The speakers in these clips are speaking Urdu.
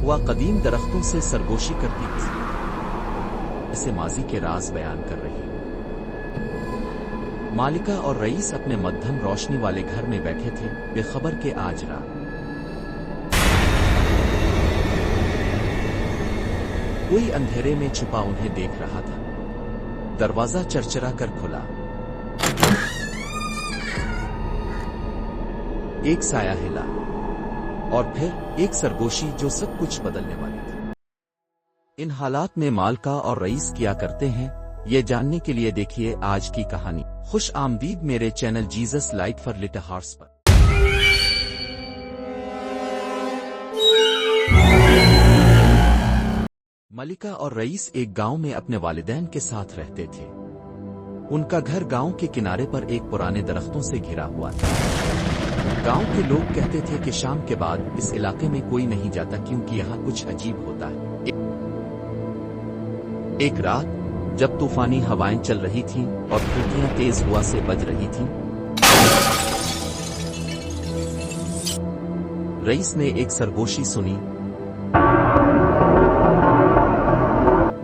ہوا قدیم درختوں سے سرگوشی کرتی تھی، اسے ماضی کے راز بیان کر رہی۔ مالکہ اور رئیس اپنے مدھم روشنی والے گھر میں بیٹھے تھے، بے خبر کہ آج رات کوئی اندھیرے میں چھپا انہیں دیکھ رہا تھا۔ دروازہ چرچرا کر کھلا، ایک سایہ ہلا، اور پھر ایک سرگوشی جو سب کچھ بدلنے والی تھی۔ ان حالات میں مالکہ اور رئیس کیا کرتے ہیں، یہ جاننے کے لیے دیکھیے آج کی کہانی۔ خوش آمدید میرے channel Jesus light for little hearts پر۔ ملکہ اور رئیس ایک گاؤں میں اپنے والدین کے ساتھ رہتے تھے۔ ان کا گھر گاؤں کے کنارے پر ایک پرانے درختوں سے گھرا ہوا تھا۔ گاؤں کے لوگ کہتے تھے کہ شام کے بعد اس علاقے میں کوئی نہیں جاتا کیونکہ یہاں کچھ عجیب ہوتا ہے۔ ایک رات جب طوفانی ہوائیں چل رہی تھیں اور کھڑکیاں تیز ہوا سے بج رہی تھیں، رئیس نے ایک سرگوشی سنی،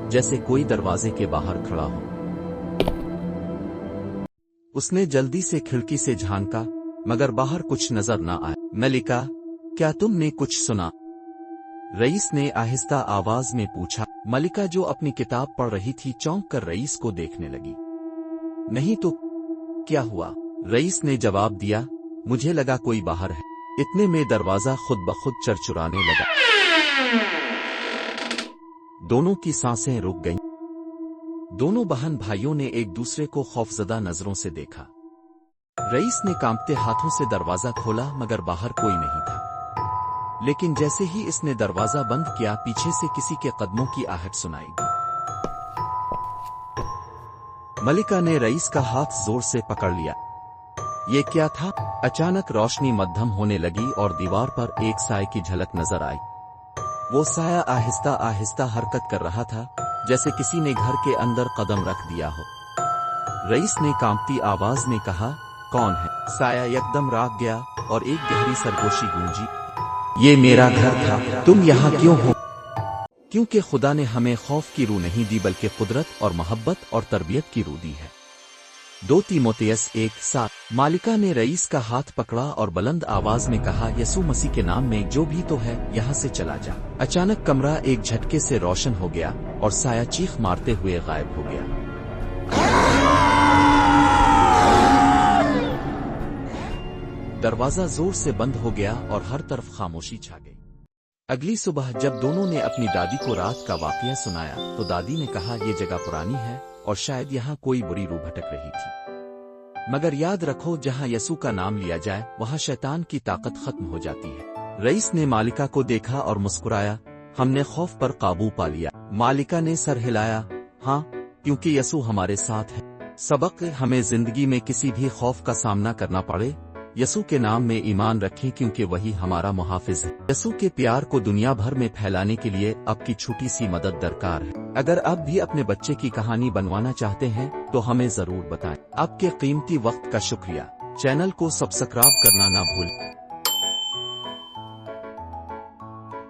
جیسے کوئی دروازے کے باہر کھڑا ہو۔ اس نے جلدی سے کھڑکی سے جھانکا، مگر باہر کچھ نظر نہ آیا۔ ملکہ، کیا تم نے کچھ سنا؟ رئیس نے آہستہ آواز میں پوچھا۔ ملکہ جو اپنی کتاب پڑھ رہی تھی چونک کر رئیس کو دیکھنے لگی۔ نہیں تو کیا ہوا؟ رئیس نے جواب دیا، مجھے لگا کوئی باہر ہے۔ اتنے میں دروازہ خود بخود چرچرانے لگا۔ دونوں کی سانسیں رک گئیں۔ دونوں بہن بھائیوں نے ایک دوسرے کو خوفزدہ نظروں سے دیکھا۔ رئیس نے کانپتے ہاتھوں سے دروازہ کھولا مگر باہر کوئی نہیں تھا۔ لیکن جیسے ہی اس نے دروازہ بند کیا، پیچھے سے کسی کے قدموں کی آہٹ سنائی دی۔ ملکہ نے رئیس کا ہاتھ زور سے پکڑ لیا۔ یہ کیا تھا؟ اچانک روشنی مدھم ہونے لگی اور دیوار پر ایک سائے کی جھلک نظر آئی۔ وہ سایہ آہستہ آہستہ حرکت کر رہا تھا، جیسے کسی نے گھر کے اندر قدم رکھ دیا ہو۔ رئیس نے کانپتی آواز میں کہا، کون ہے؟ سایہ یکدم راگ گیا اور ایک گہری سرگوشی گونجی۔ یہ میرا گھر تھا، تم یہاں کیوں ہو؟ کیونکہ خدا نے ہمیں خوف کی روح نہیں دی بلکہ قدرت اور محبت اور تربیت کی روح دی ہے۔ 2 تیموتیوس 1:7۔ مالکہ نے رئیس کا ہاتھ پکڑا اور بلند آواز میں کہا، یسوع مسیح کے نام میں جو بھی تو ہے یہاں سے چلا جا۔ اچانک کمرہ ایک جھٹکے سے روشن ہو گیا اور سایہ چیخ مارتے ہوئے غائب ہو گیا۔ دروازہ زور سے بند ہو گیا اور ہر طرف خاموشی چھا گئی۔ اگلی صبح جب دونوں نے اپنی دادی کو رات کا واقعہ سنایا تو دادی نے کہا، یہ جگہ پرانی ہے اور شاید یہاں کوئی بری روح بھٹک رہی تھی، مگر یاد رکھو جہاں یسوع کا نام لیا جائے وہاں شیطان کی طاقت ختم ہو جاتی ہے۔ رئیس نے مالکہ کو دیکھا اور مسکرایا، ہم نے خوف پر قابو پا لیا۔ مالکہ نے سر ہلایا، ہاں، کیونکہ یسوع ہمارے ساتھ ہے۔ سبق: ہمیں زندگی میں کسی بھی خوف کا سامنا کرنا پڑے، یسوع کے نام میں ایمان رکھیں کیونکہ وہی ہمارا محافظ ہے۔ یسوع کے پیار کو دنیا بھر میں پھیلانے کے لیے آپ کی چھوٹی سی مدد درکار ہے۔ اگر آپ بھی اپنے بچے کی کہانی بنوانا چاہتے ہیں تو ہمیں ضرور بتائیں۔ آپ کے قیمتی وقت کا شکریہ۔ چینل کو سبسکرائب کرنا نہ بھولیں۔